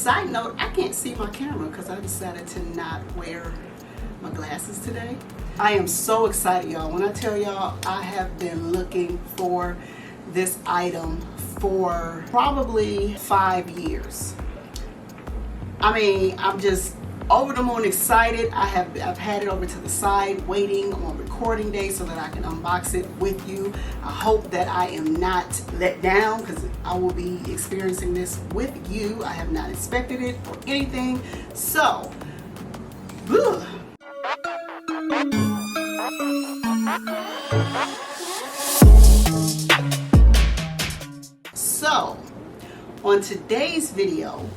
Side note, I can't see my camera because I decided to not wear my glasses today. I am so excited, y'all. When I tell y'all, I have been looking for this item for probably 5 years. I mean, I'm just over the moon excited. I've had it over to the side waiting on recording day so that I can unbox it with you. I hope that I am not let down because I will be experiencing this with you. I have not expected it or anything. So, ugh. So, on today's video,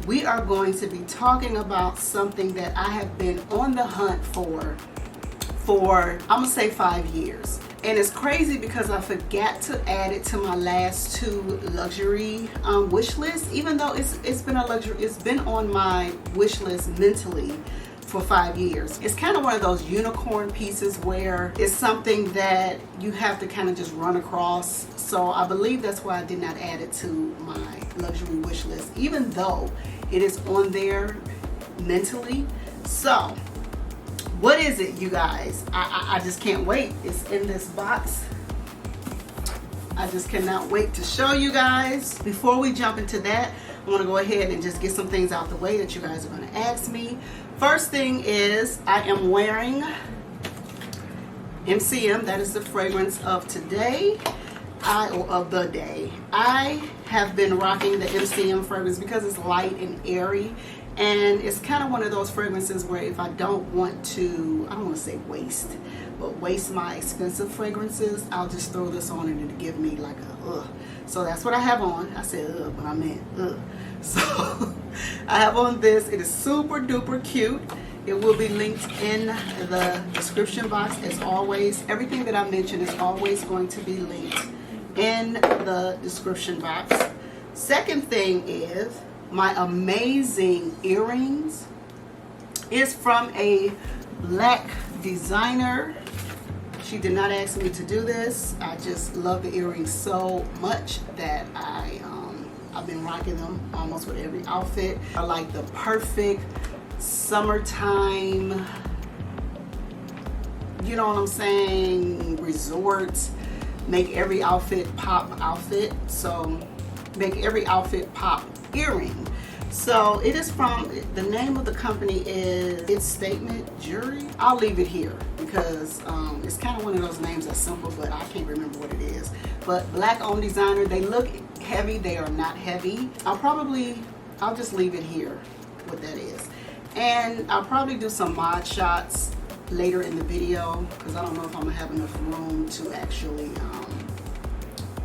we are going to be talking about something that I have been on the hunt for I'm gonna say 5 years. And it's crazy because I forgot to add it to my last 2 luxury wish lists, even though it's been a luxury, it's been on my wish list mentally for 5 years. It's kind of one of those unicorn pieces where it's something that you have to kind of just run across. So I believe that's why I did not add it to my luxury wish list, even though it is on there mentally. So what is it, you guys? I just can't wait. It's in this box. I just cannot wait to show you guys. Before we jump into that, I want to go ahead and just get some things out the way that you guys are going to ask me. First thing is, I am wearing MCM. That is the fragrance of today, or of the day. I have been rocking the MCM fragrance because it's light and airy, and it's kind of one of those fragrances where if I don't want to, I don't want to say waste, but waste my expensive fragrances, I'll just throw this on and it'll give me like a ugh. So that's what I have on. I said ugh, but I meant ugh. So I have on this. It is super duper cute. It will be linked in the description box as always. Everything that I mention is always going to be linked in the description box. Second thing is my amazing earrings. Is from a black designer. She did not ask me to do this. I just love the earrings so much that I've been rocking them almost with every outfit. I like the perfect summertime, you know what I'm saying, resorts, make every outfit pop outfit. So make every outfit pop earring. So it is from, the name of the company is It's Statement Jewelry. I'll leave it here because it's kind of one of those names that's simple, but I can't remember what it is. But black owned designer. They look heavy. They are not heavy. I'll just leave it here what that is. And I'll probably do some mod shots later in the video because I don't know if I'm gonna have enough room to actually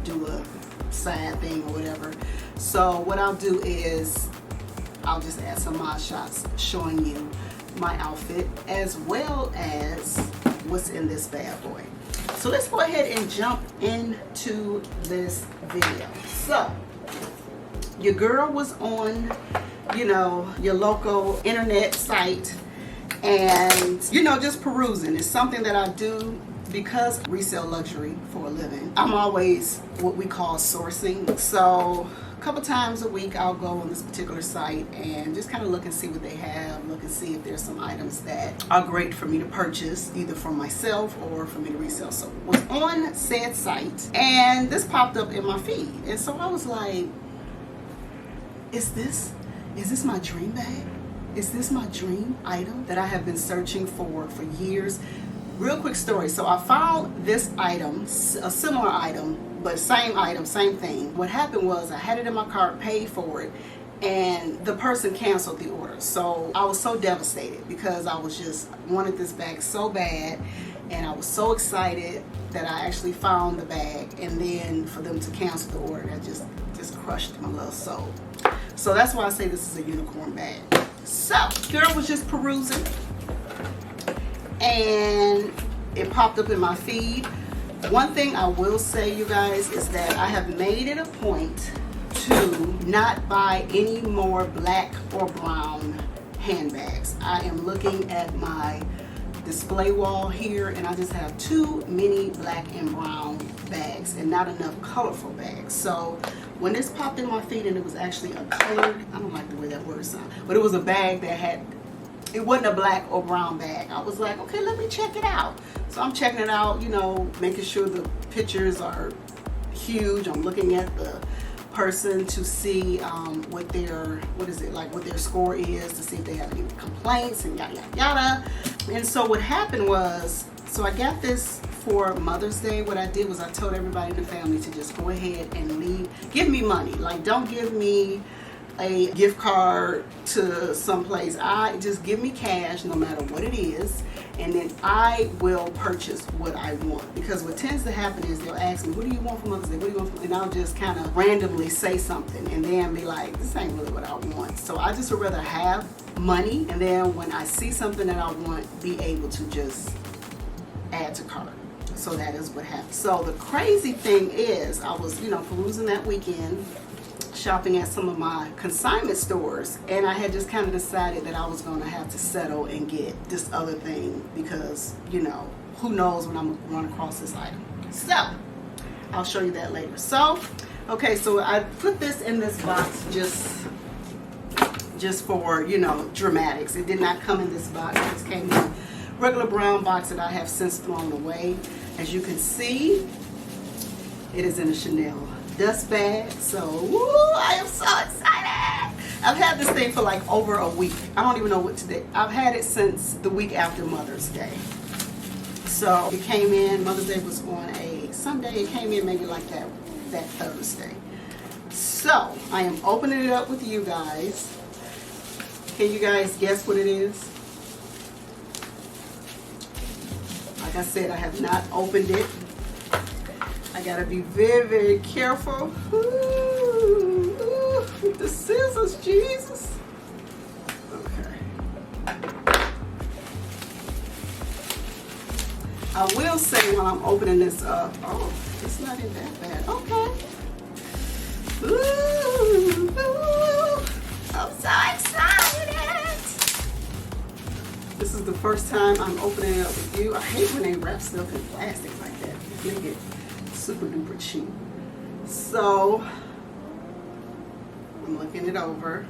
do a side thing or whatever. So what I'll do is I'll just add some mod shots showing you my outfit as well as what's in this bad boy. So let's go ahead and jump into this video. So your girl was on, you know, your local internet site and, you know, just perusing. It's something that I do because I resell luxury for a living. I'm always what we call sourcing. So a couple times a week I'll go on this particular site and just kind of look and see what they have, look and see if there's some items that are great for me to purchase either for myself or for me to resell. So I was on said site and this popped up in my feed, and so I was like, is this my dream bag? Is this my dream item that I have been searching for years? Real quick story. So I found this item, a similar item, but same item, same thing. What happened was I had it in my cart, paid for it, and the person canceled the order. So I was so devastated because I was just wanted this bag so bad, and I was so excited that I actually found the bag, and then for them to cancel the order, that just crushed my little soul. So that's why I say this is a unicorn bag. So girl was just perusing and it popped up in my feed. One thing I will say, you guys, is that I have made it a point to not buy any more black or brown handbags. I am looking at my display wall here and I just have too many black and brown bags and not enough colorful bags. So when this popped in my feet and it was actually a colored, I don't like the way that word sounds, but it was a bag that had, it wasn't a black or brown bag. I was like, okay, let me check it out. So I'm checking it out, you know, making sure the pictures are huge. I'm looking at the person to see what their score is, to see if they have any complaints and yada yada yada. And so what happened was, so I got this for Mother's Day. What I did was I told everybody in the family to just go ahead and give me money. Like, don't give me a gift card to someplace. I just give me cash no matter what it is, and then I will purchase what I want. Because what tends to happen is they'll ask me, what do you want for Mother's Day? What do you want for, and I'll just kind of randomly say something and then be like, this ain't really what I want. So I just would rather have money, and then when I see something that I want, be able to just add to cart. So that is what happened. So the crazy thing is, I was, you know, perusing that weekend, shopping at some of my consignment stores, and I had just kind of decided that I was going to have to settle and get this other thing because, you know, who knows when I'm going to run across this item. So I'll show you that later. So okay, so I put this in this box just for, you know, dramatics. It did not come in this box. It just came in a regular brown box that I have since thrown away. As you can see, it is in a Chanel dust bag. So woo, I am so excited. I've had this thing for like over a week. I don't even know what today. I've had it since the week after Mother's Day. So it came in, Mother's Day was on a Sunday. It came in maybe like that Thursday. So I am opening it up with you guys. Can you guys guess what it is? Like I said, I have not opened it. I gotta be very, very careful. Ooh, with the scissors, Jesus. Okay. I will say when I'm opening this up, oh, it's not in that bad. Okay. Ooh, I'm so excited. This is the first time I'm opening it up with you. I hate when they wrap stuff in plastic like that. They get super duper cheap. So I'm looking it over.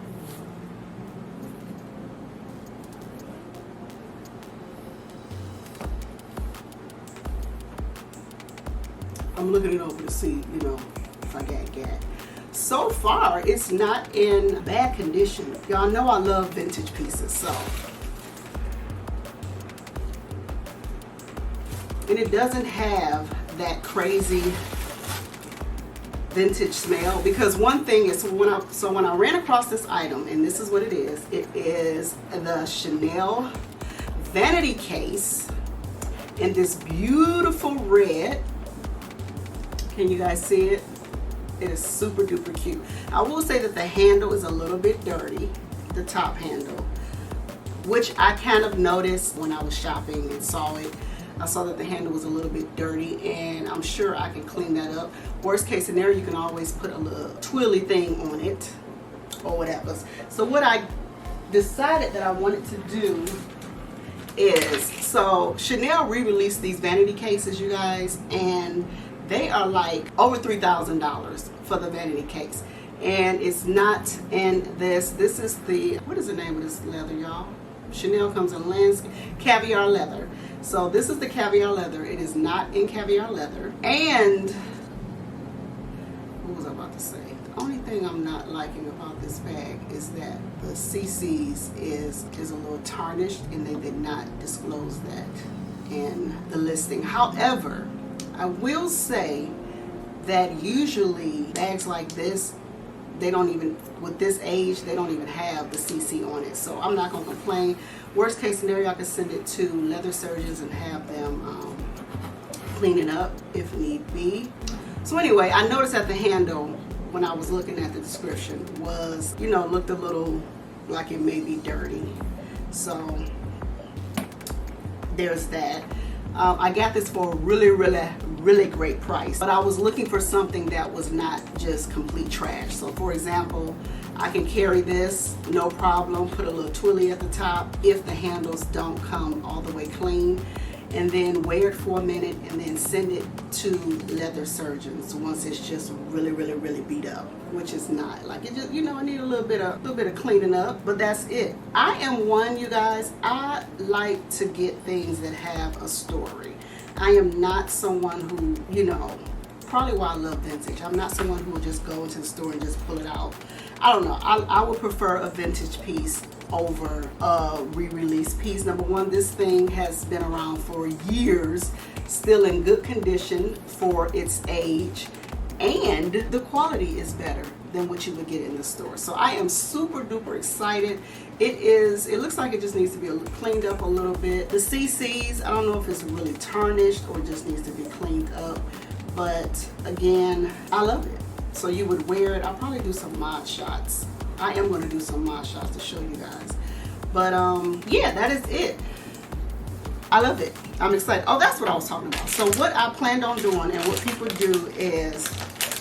I'm looking it over to see, you know, if I got gag. So far, it's not in bad condition. Y'all know I love vintage pieces, so. And it doesn't have that crazy vintage smell, because one thing is when I ran across this item, and this is what it is the Chanel Vanity case in this beautiful red. Can you guys see it? It is super duper cute. I will say that the handle is a little bit dirty, the top handle, which I kind of noticed when I was shopping and saw it. I saw that the handle was a little bit dirty, and I'm sure I can clean that up. Worst case scenario, you can always put a little twirly thing on it or whatever. So what I decided that I wanted to do is, so Chanel re-released these vanity cases, you guys, and they are like over $3,000 for the vanity case. And it's not in this. This is the, what is the name of this leather, y'all? Chanel comes in landscape, caviar leather. So this is the caviar leather. It is not in caviar leather. And what was I about to say? The only thing I'm not liking about this bag is that the CC's is a little tarnished, and they did not disclose that in the listing. However, I will say that usually bags like this, they don't even, with this age, they don't even have the CC on it. So I'm not gonna complain. Worst case scenario, I could send it to leather surgeons and have them clean it up if need be. So anyway, I noticed that the handle, when I was looking at the description, was, you know, looked a little like it may be dirty. So there's that. I got this for a really great price, but I was looking for something that was not just complete trash. So for example, I can carry this no problem, put a little twirly at the top if the handles don't come all the way clean. and then wear it for a minute and then send it to leather surgeons once it's just really, really, really beat up, which is not. Like, it just, you know, I need a little bit of cleaning up, but that's it. I am one, you guys, I like to get things that have a story. I am not someone who, you know, probably why I love vintage. I'm not someone who will just go into the store and just pull it out. I don't know. I would prefer a vintage piece over a re-release piece. Number one, this thing has been around for years, still in good condition for its age, and the quality is better than what you would get in the store. So I am super duper excited. It looks like it just needs to be cleaned up a little bit. The CCs, I don't know if it's really tarnished or just needs to be cleaned up, but again, I love it. So you would wear it. I'll probably do some mod shots. I am going to do some mod shots to show you guys. But yeah, that is it. I love it. I'm excited. Oh, that's what I was talking about. So what I planned on doing and what people do is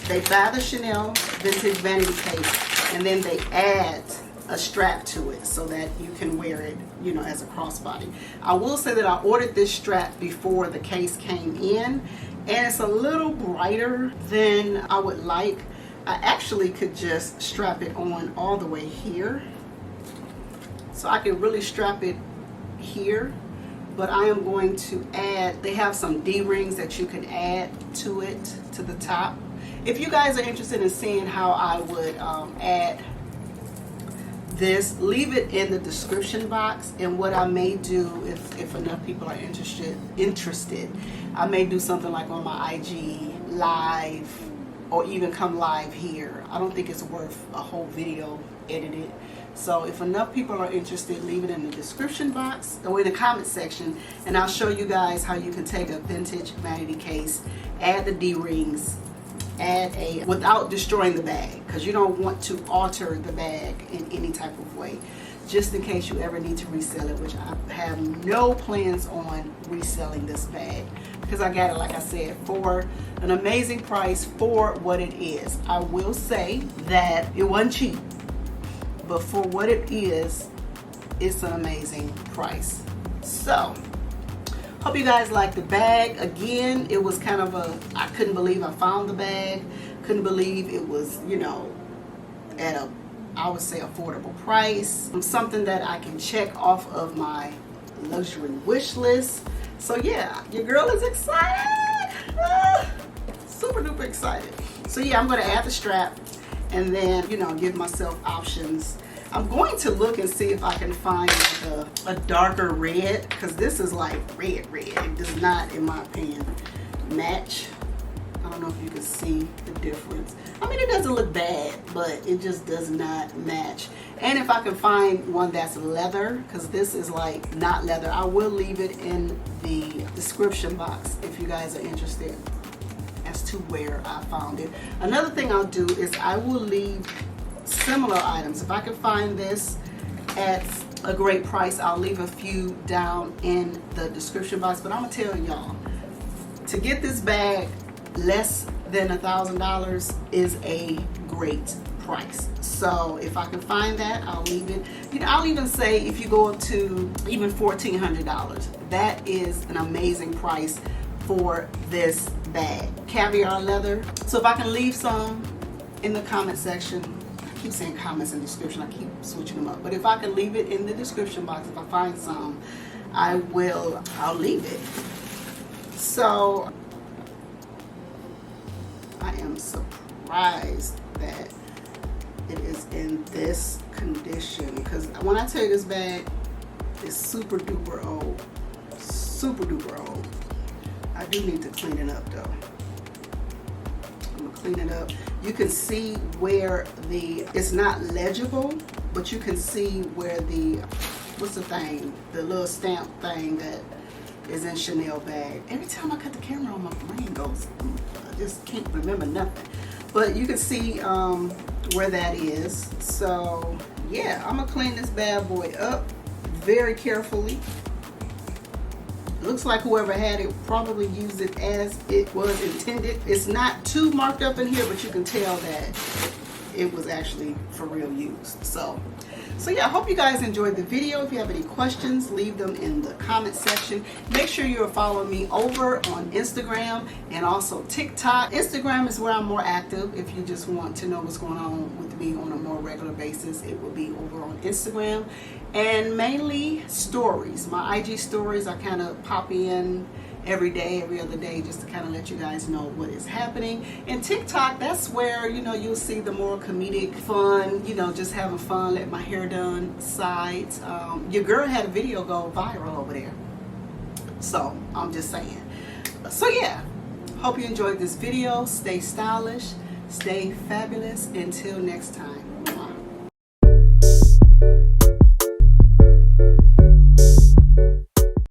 they buy the Chanel vintage vanity case and then they add a strap to it so that you can wear it, you know, as a crossbody. I will say that I ordered this strap before the case came in, and it's a little brighter than I would like. I actually could just strap it on all the way here, so I can really strap it here, but I am going to add, they have some D-rings that you can add to it, to the top. If you guys are interested in seeing how I would add this, leave it in the description box, and what I may do, if enough people are interested, I may do something like on my IG live, or even come live here. I don't think it's worth a whole video edited. So if enough people are interested, leave it in the description box or in the comment section, and I'll show you guys how you can take a vintage vanity case, add the D-rings, without destroying the bag, because you don't want to alter the bag in any type of way, just in case you ever need to resell it, which I have no plans on reselling this bag, because I got it, like I said, for an amazing price for what it is. I will say that it wasn't cheap, but for what it is, it's an amazing price. So hope you guys like the bag. Again, it was kind of I couldn't believe I found the bag. Couldn't believe it was, you know, at a, I would say, affordable price. Something that I can check off of my luxury wish list. So yeah, your girl is excited. Super duper excited. So yeah, I'm going to add the strap and then, you know, give myself options. I'm going to look and see if I can find a darker red, because this is like red. It does not, in my opinion, match. I don't know if you can see the difference. I mean, it doesn't look bad, but it just does not match. And if I can find one that's leather, because this is like not leather, I will leave it in the description box if you guys are interested as to where I found it. Another thing I'll do is I will leave similar items. If I can find this at a great price, I'll leave a few down in the description box. But I'm gonna tell y'all, to get this bag less than $1,000 is a great price. So if I can find that, I'll leave it. You know, I'll even say if you go up to even $1,400, that is an amazing price for this bag. Caviar leather. So if I can leave some in the comment section, I keep saying comments and description, I keep switching them up, but if I can leave it in the description box, if I find some, I'll leave it. So I am surprised that it is in this condition, because when I tell you this bag is super duper old, I do need to clean it up though. I'm gonna clean it up. You can see where it's not legible, but you can see where what's the thing, the little stamp thing that is in Chanel bag. Every time I cut the camera on, my brain goes, I just can't remember nothing. But you can see where that is. So yeah, I'm gonna clean this bad boy up very carefully. Looks like whoever had it probably used it as it was intended. It's not too marked up in here, but you can tell that it was actually for real used. So So yeah, I hope you guys enjoyed the video. If you have any questions, leave them in the comment section. Make sure you're following me over on Instagram and also TikTok. Instagram is where I'm more active. If you just want to know what's going on with me on a more regular basis, it will be over on Instagram. And mainly stories. My IG stories, I kind of pop in every day, every other day, just to kind of let you guys know what is happening. And TikTok, that's where, you know, you'll see the more comedic, fun, you know, just having fun, let my hair done sides. Your girl had a video go viral over there. So, I'm just saying. So yeah, hope you enjoyed this video. Stay stylish, stay fabulous. Until next time.